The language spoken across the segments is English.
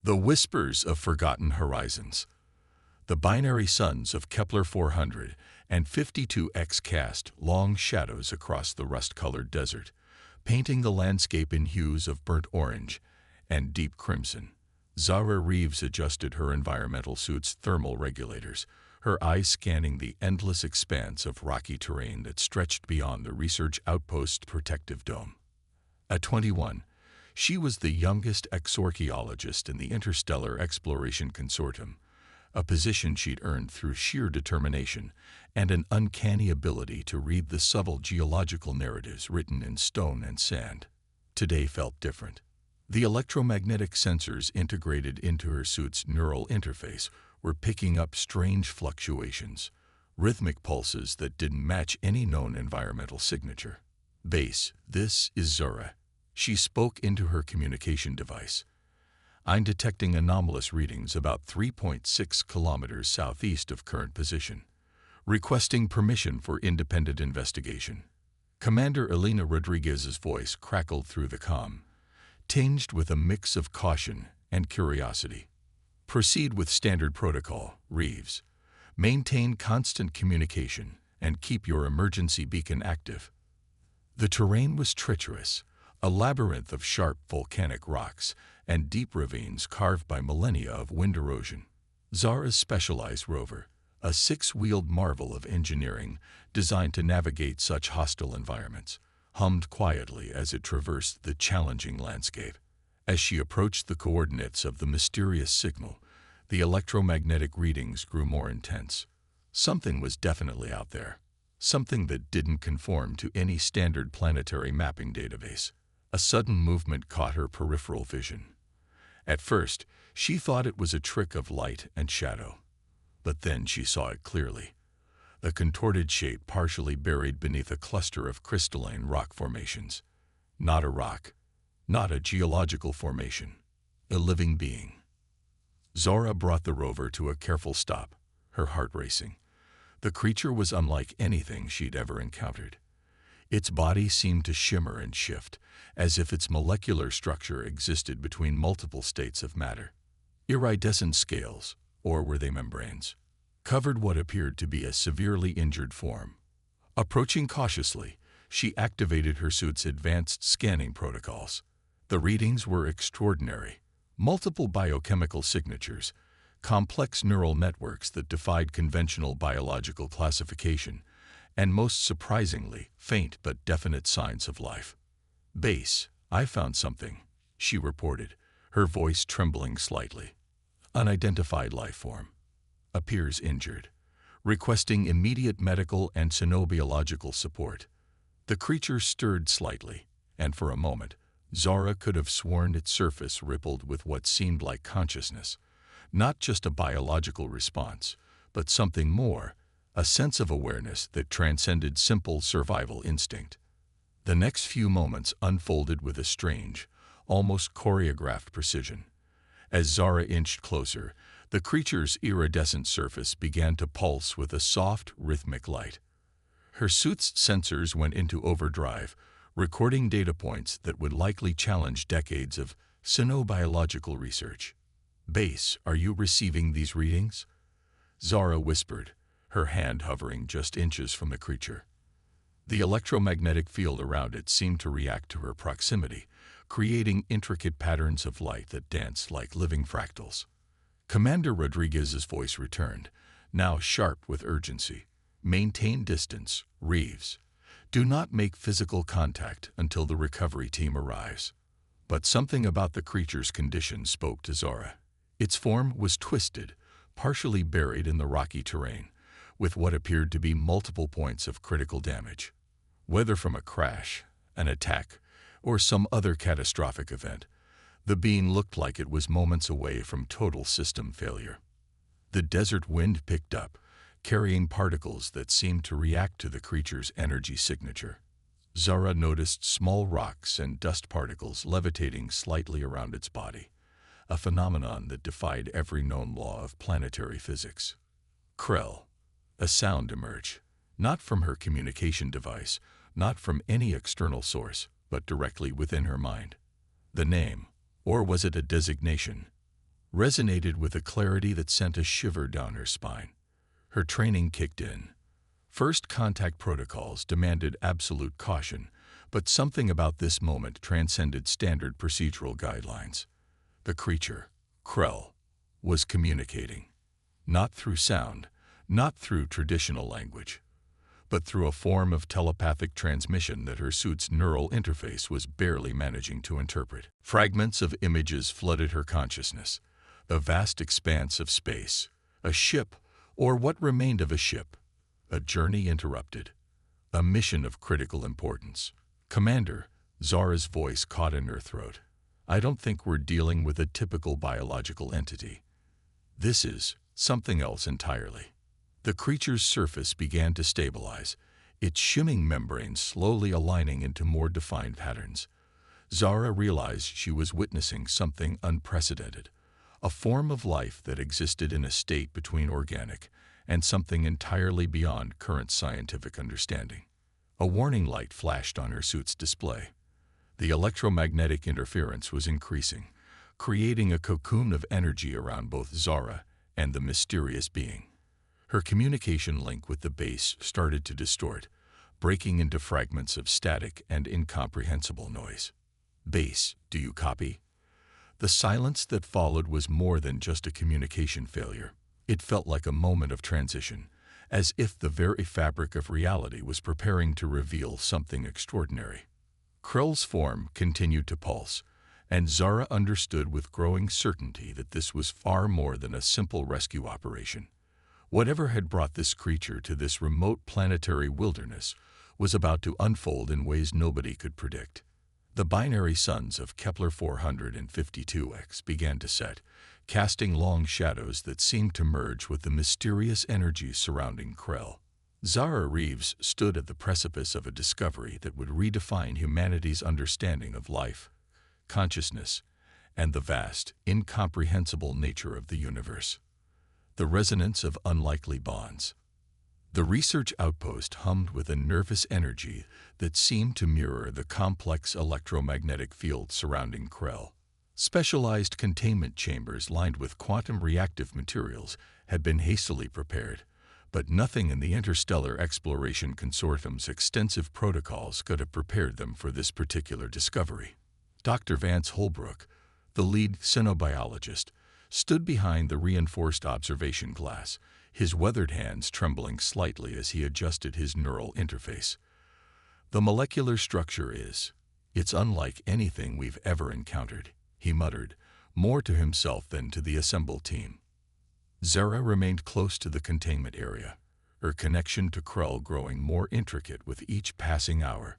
The whispers of forgotten horizons. The binary suns of Kepler 400 and 52X cast long shadows across the rust-colored desert, painting the landscape in hues of burnt orange and deep crimson. Zara Reeves adjusted her environmental suit's thermal regulators, her eyes scanning the endless expanse of rocky terrain that stretched beyond the research outpost's protective dome. At 21, she was the youngest exarchaeologist in the Interstellar Exploration Consortium, a position she'd earned through sheer determination and an uncanny ability to read the subtle geological narratives written in stone and sand. Today felt different. The electromagnetic sensors integrated into her suit's neural interface were picking up strange fluctuations, rhythmic pulses that didn't match any known environmental signature. "Base, this is Zara." She spoke into her communication device. "I'm detecting anomalous readings about 3.6 kilometers southeast of current position. Requesting permission for independent investigation." Commander Elena Rodriguez's voice crackled through the comm, tinged with a mix of caution and curiosity. "Proceed with standard protocol, Reeves. Maintain constant communication and keep your emergency beacon active." The terrain was treacherous, a labyrinth of sharp volcanic rocks and deep ravines carved by millennia of wind erosion. Zara's specialized rover, a six-wheeled marvel of engineering designed to navigate such hostile environments, hummed quietly as it traversed the challenging landscape. As she approached the coordinates of the mysterious signal, the electromagnetic readings grew more intense. Something was definitely out there, something that didn't conform to any standard planetary mapping database. A sudden movement caught her peripheral vision. At first, she thought it was a trick of light and shadow. But then she saw it clearly. A contorted shape partially buried beneath a cluster of crystalline rock formations. Not a rock, not a geological formation, a living being. Zara brought the rover to a careful stop, her heart racing. The creature was unlike anything she'd ever encountered. Its body seemed to shimmer and shift, as if its molecular structure existed between multiple states of matter. Iridescent scales, or were they membranes, covered what appeared to be a severely injured form. Approaching cautiously, she activated her suit's advanced scanning protocols. The readings were extraordinary. Multiple biochemical signatures, complex neural networks that defied conventional biological classification, and most surprisingly, faint but definite signs of life. "Base, I found something," she reported, her voice trembling slightly. "Unidentified life form. Appears injured. Requesting immediate medical and xenobiological support." The creature stirred slightly, and for a moment, Zara could have sworn its surface rippled with what seemed like consciousness. Not just a biological response, but something more, a sense of awareness that transcended simple survival instinct. The next few moments unfolded with a strange, almost choreographed precision. As Zara inched closer, the creature's iridescent surface began to pulse with a soft, rhythmic light. Her suit's sensors went into overdrive, recording data points that would likely challenge decades of xenobiological research. "Base, are you receiving these readings?" Zara whispered, her hand hovering just inches from the creature. The electromagnetic field around it seemed to react to her proximity, creating intricate patterns of light that danced like living fractals. Commander Rodriguez's voice returned, now sharp with urgency. "Maintain distance, Reeves. Do not make physical contact until the recovery team arrives." But something about the creature's condition spoke to Zara. Its form was twisted, partially buried in the rocky terrain, with what appeared to be multiple points of critical damage. Whether from a crash, an attack, or some other catastrophic event, the being looked like it was moments away from total system failure. The desert wind picked up, carrying particles that seemed to react to the creature's energy signature. Zara noticed small rocks and dust particles levitating slightly around its body, a phenomenon that defied every known law of planetary physics. "Krell." A sound emerged, not from her communication device, not from any external source, but directly within her mind. The name, or was it a designation? resonated with a clarity that sent a shiver down her spine. Her training kicked in. First contact protocols demanded absolute caution, but something about this moment transcended standard procedural guidelines. The creature, Krell, was communicating. Not through sound, not through traditional language, but through a form of telepathic transmission that her suit's neural interface was barely managing to interpret. Fragments of images flooded her consciousness. A vast expanse of space, a ship, or what remained of a ship, a journey interrupted, a mission of critical importance. "Commander," Zara's voice caught in her throat. "I don't think we're dealing with a typical biological entity. This is something else entirely." The creature's surface began to stabilize, its shimming membranes slowly aligning into more defined patterns. Zara realized she was witnessing something unprecedented, a form of life that existed in a state between organic and something entirely beyond current scientific understanding. A warning light flashed on her suit's display. The electromagnetic interference was increasing, creating a cocoon of energy around both Zara and the mysterious being. Her communication link with the base started to distort, breaking into fragments of static and incomprehensible noise. "Base, do you copy?" The silence that followed was more than just a communication failure. It felt like a moment of transition, as if the very fabric of reality was preparing to reveal something extraordinary. Krell's form continued to pulse, and Zara understood with growing certainty that this was far more than a simple rescue operation. Whatever had brought this creature to this remote planetary wilderness was about to unfold in ways nobody could predict. The binary suns of Kepler 452X began to set, casting long shadows that seemed to merge with the mysterious energies surrounding Krell. Zara Reeves stood at the precipice of a discovery that would redefine humanity's understanding of life, consciousness, and the vast, incomprehensible nature of the universe. The resonance of unlikely bonds. The research outpost hummed with a nervous energy that seemed to mirror the complex electromagnetic field surrounding Krell. Specialized containment chambers lined with quantum reactive materials had been hastily prepared, but nothing in the Interstellar Exploration Consortium's extensive protocols could have prepared them for this particular discovery. Dr. Vance Holbrook, the lead xenobiologist, stood behind the reinforced observation glass, his weathered hands trembling slightly as he adjusted his neural interface. "The molecular structure it's unlike anything we've ever encountered," he muttered, more to himself than to the assembled team. Zara remained close to the containment area, her connection to Krell growing more intricate with each passing hour.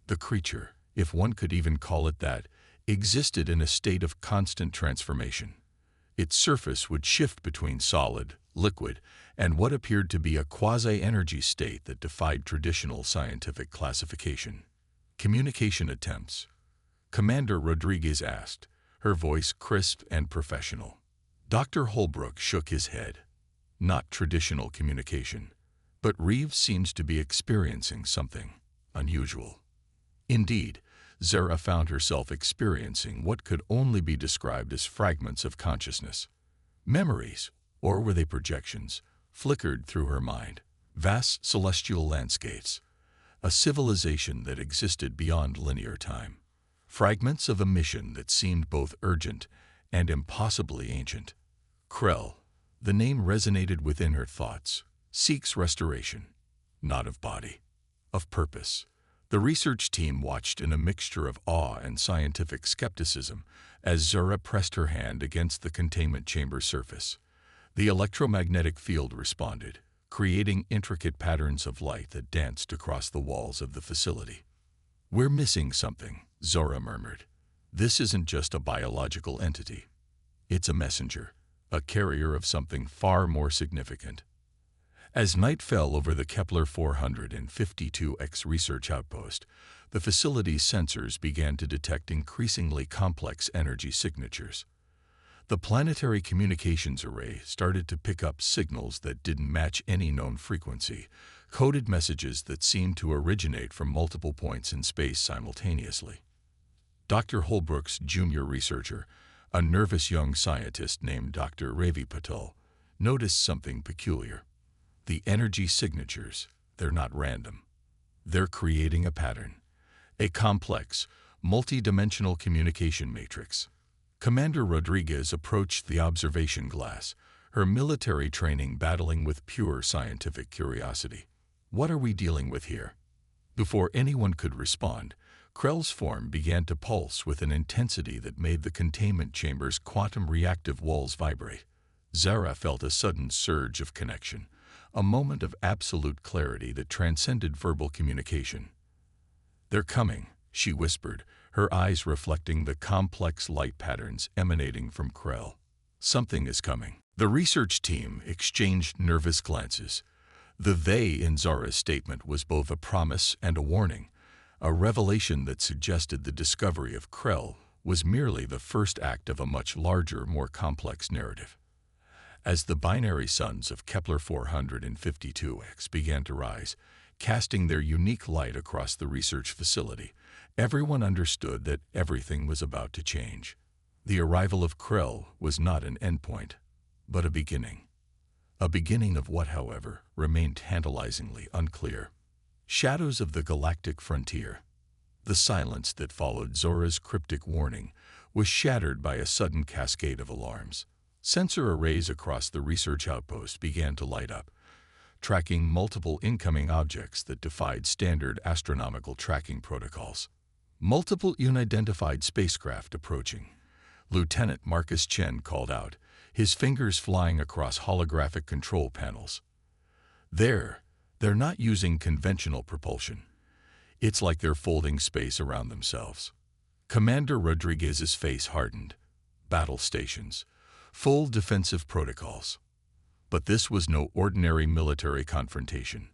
The creature, if one could even call it that, existed in a state of constant transformation. Its surface would shift between solid, liquid, and what appeared to be a quasi-energy state that defied traditional scientific classification. "Communication attempts?" Commander Rodriguez asked, her voice crisp and professional. Dr. Holbrook shook his head. "Not traditional communication, but Reeves seems to be experiencing something unusual." Indeed, Zara found herself experiencing what could only be described as fragments of consciousness. Memories, or were they projections, flickered through her mind. Vast celestial landscapes, a civilization that existed beyond linear time. Fragments of a mission that seemed both urgent and impossibly ancient. Krell, the name resonated within her thoughts, seeks restoration, not of body, of purpose. The research team watched in a mixture of awe and scientific skepticism as Zara pressed her hand against the containment chamber surface. The electromagnetic field responded, creating intricate patterns of light that danced across the walls of the facility. "We're missing something," Zara murmured. "This isn't just a biological entity. It's a messenger, a carrier of something far more significant." As night fell over the Kepler 452X research outpost, the facility's sensors began to detect increasingly complex energy signatures. The planetary communications array started to pick up signals that didn't match any known frequency, coded messages that seemed to originate from multiple points in space simultaneously. Dr. Holbrook's junior researcher, A nervous young scientist named Dr. Ravi Patel noticed something peculiar. The energy signatures, they're not random. They're creating a pattern, a complex, multi-dimensional communication matrix. Commander Rodriguez approached the observation glass, her military training battling with pure scientific curiosity. What are we dealing with here? Before anyone could respond, Krell's form began to pulse with an intensity that made the containment chamber's quantum reactive walls vibrate. Zara felt a sudden surge of connection, a moment of absolute clarity that transcended verbal communication. "They're coming," she whispered, her eyes reflecting the complex light patterns emanating from Krell. "Something is coming." The research team exchanged nervous glances. The "they" in Zara's statement was both a promise and a warning, a revelation that suggested the discovery of Krell was merely the first act of a much larger, more complex narrative. As the binary suns of Kepler 452X began to rise, casting their unique light across the research facility, everyone understood that everything was about to change. The arrival of Krell was not an endpoint, but a beginning. A beginning of what, however, remained tantalizingly unclear. Shadows of the galactic frontier. The silence that followed Zora's cryptic warning was shattered by a sudden cascade of alarms. Sensor arrays across the research outpost began to light up, tracking multiple incoming objects that defied standard astronomical tracking protocols. Multiple unidentified spacecraft approaching. Lieutenant Marcus Chen called out, his fingers flying across holographic control panels. They're not using conventional propulsion. It's like they're folding space around themselves. Commander Rodriguez's face hardened. Battle stations. Full defensive protocols. But this was no ordinary military confrontation.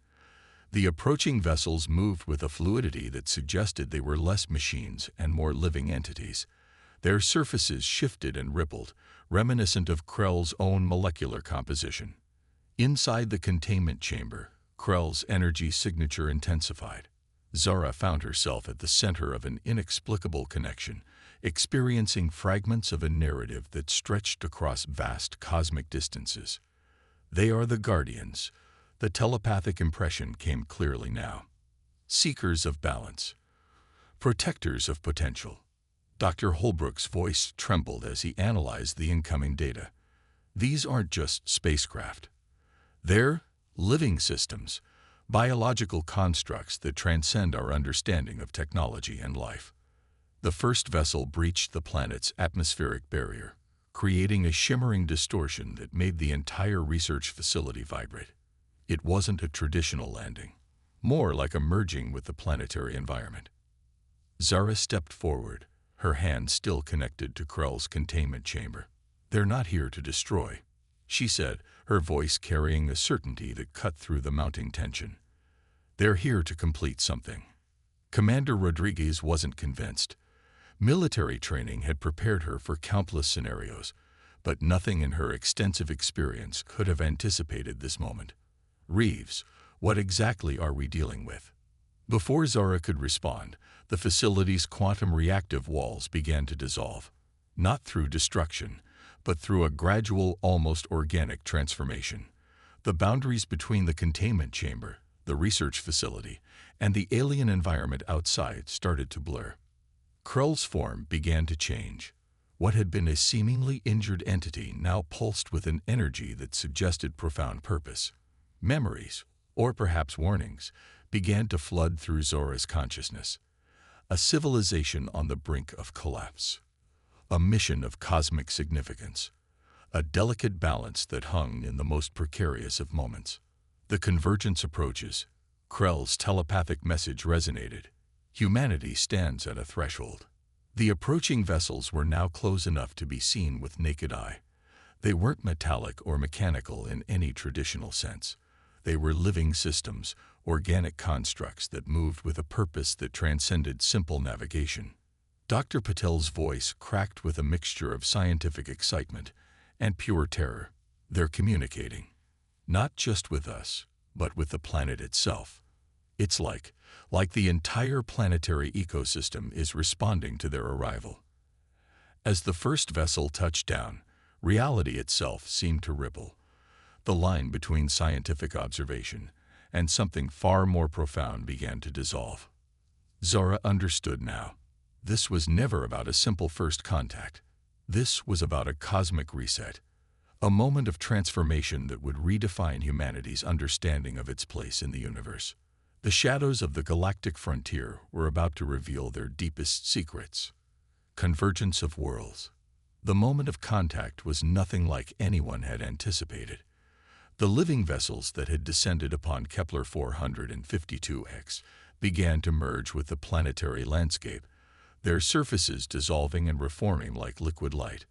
The approaching vessels moved with a fluidity that suggested they were less machines and more living entities. Their surfaces shifted and rippled, reminiscent of Krell's own molecular composition. Inside the containment chamber, Krell's energy signature intensified. Zara found herself at the center of an inexplicable connection, experiencing fragments of a narrative that stretched across vast cosmic distances. They are the guardians. The telepathic impression came clearly now. Seekers of balance. Protectors of potential. Dr. Holbrook's voice trembled as he analyzed the incoming data. These aren't just spacecraft. They're living systems, biological constructs that transcend our understanding of technology and life. The first vessel breached the planet's atmospheric barrier, creating a shimmering distortion that made the entire research facility vibrate. It wasn't a traditional landing, more like a merging with the planetary environment. Zara stepped forward, her hand still connected to Krell's containment chamber. "They're not here to destroy," she said, her voice carrying a certainty that cut through the mounting tension. "They're here to complete something." Commander Rodriguez wasn't convinced. Military training had prepared her for countless scenarios, but nothing in her extensive experience could have anticipated this moment. "Reeves, what exactly are we dealing with?" Before Zara could respond, the facility's quantum reactive walls began to dissolve, not through destruction, but through a gradual, almost organic transformation. The boundaries between the containment chamber, the research facility, and the alien environment outside started to blur. Krell's form began to change. What had been a seemingly injured entity now pulsed with an energy that suggested profound purpose. Memories, or perhaps warnings, began to flood through Zora's consciousness. A civilization on the brink of collapse. A mission of cosmic significance. A delicate balance that hung in the most precarious of moments. The convergence approaches. Krell's telepathic message resonated. Humanity stands at a threshold. The approaching vessels were now close enough to be seen with naked eye. They weren't metallic or mechanical in any traditional sense. They were living systems, organic constructs that moved with a purpose that transcended simple navigation. Dr. Patel's voice cracked with a mixture of scientific excitement and pure terror. "They're communicating, not just with us, but with the planet itself. It's like the entire planetary ecosystem is responding to their arrival." As the first vessel touched down, reality itself seemed to ripple. The line between scientific observation and something far more profound began to dissolve. Zara understood now. This was never about a simple first contact. This was about a cosmic reset, a moment of transformation that would redefine humanity's understanding of its place in the universe. The shadows of the galactic frontier were about to reveal their deepest secrets. Convergence of worlds. The moment of contact was nothing like anyone had anticipated. The living vessels that had descended upon Kepler 452X began to merge with the planetary landscape, their surfaces dissolving and reforming like liquid light.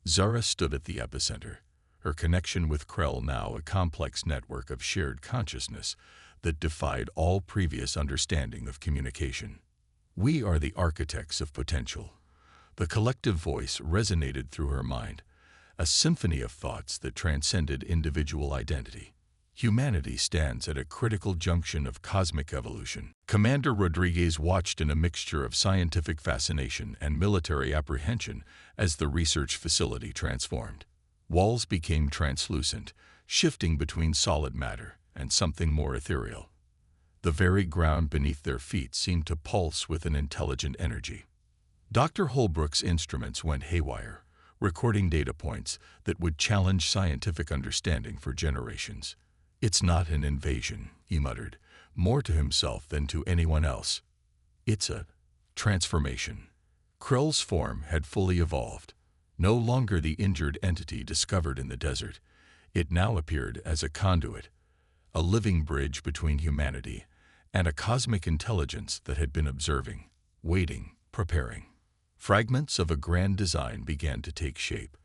Zara stood at the epicenter, her connection with Krell now a complex network of shared consciousness that defied all previous understanding of communication. We are the architects of potential. The collective voice resonated through her mind, a symphony of thoughts that transcended individual identity. Humanity stands at a critical junction of cosmic evolution. Commander Rodriguez watched in a mixture of scientific fascination and military apprehension as the research facility transformed. Walls became translucent, shifting between solid matter and something more ethereal. The very ground beneath their feet seemed to pulse with an intelligent energy. Dr. Holbrook's instruments went haywire, recording data points that would challenge scientific understanding for generations. "It's not an invasion," he muttered, more to himself than to anyone else. "It's a transformation." Krell's form had fully evolved. No longer the injured entity discovered in the desert, it now appeared as a conduit, a living bridge between humanity and a cosmic intelligence that had been observing, waiting, preparing. Fragments of a grand design began to take shape.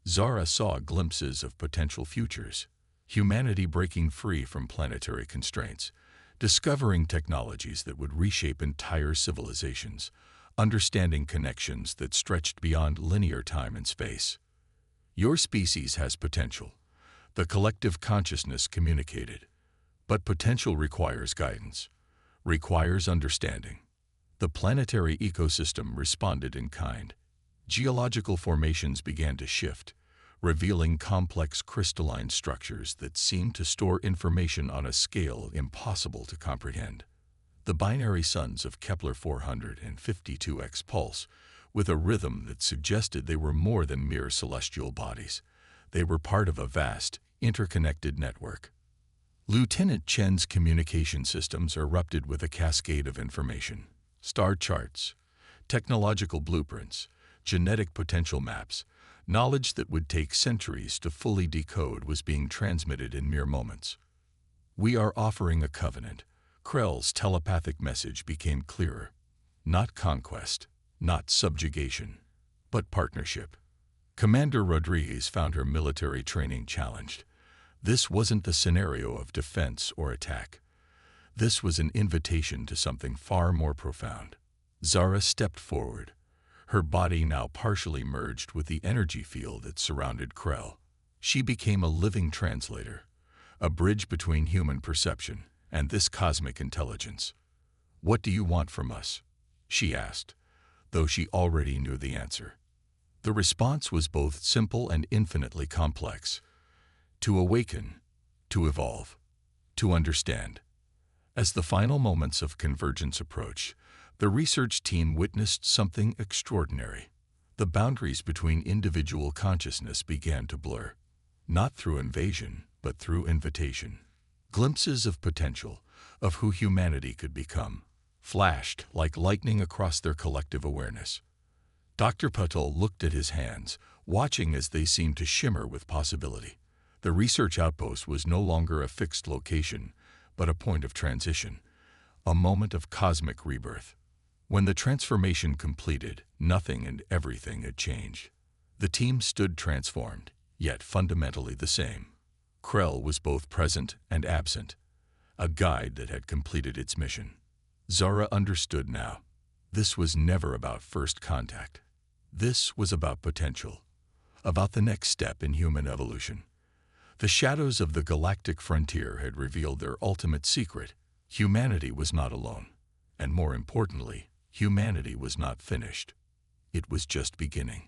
Zara saw glimpses of potential futures. Humanity breaking free from planetary constraints, discovering technologies that would reshape entire civilizations, understanding connections that stretched beyond linear time and space. "Your species has potential," the collective consciousness communicated. "But potential requires guidance, requires understanding." The planetary ecosystem responded in kind. Geological formations began to shift, revealing complex crystalline structures that seemed to store information on a scale impossible to comprehend. The binary suns of Kepler 452X pulse with a rhythm that suggested they were more than mere celestial bodies. They were part of a vast, interconnected network. Lieutenant Chen's communication systems erupted with a cascade of information. Star charts, technological blueprints, genetic potential maps. Knowledge that would take centuries to fully decode was being transmitted in mere moments. "We are offering a covenant." Krell's telepathic message became clearer. Not conquest, not subjugation, but partnership. Commander Rodriguez found her military training challenged. This wasn't the scenario of defense or attack. This was an invitation to something far more profound. Zara stepped forward, her body now partially merged with the energy field that surrounded Krell. She became a living translator, a bridge between human perception and this cosmic intelligence. "What do you want from us?" she asked, though she already knew the answer. The response was both simple and infinitely complex. To awaken, to evolve, to understand. As the final moments of convergence approached, the research team witnessed something extraordinary. The boundaries between individual consciousness began to blur, not through invasion, but through invitation. Glimpses of potential, of who humanity could become, flashed like lightning across their collective awareness. Dr. Patel looked at his hands, watching as they seemed to shimmer with possibility. The research outpost was no longer a fixed location, but a point of transition, a moment of cosmic rebirth. When the transformation completed, nothing and everything had changed. The team stood transformed, yet fundamentally the same. Krell was both present and absent, a guide that had completed its mission. Zara understood now. This was never about first contact. This was about potential, about the next step in human evolution. The shadows of the galactic frontier had revealed their ultimate secret. Humanity was not alone, and more importantly, humanity was not finished. it was just beginning.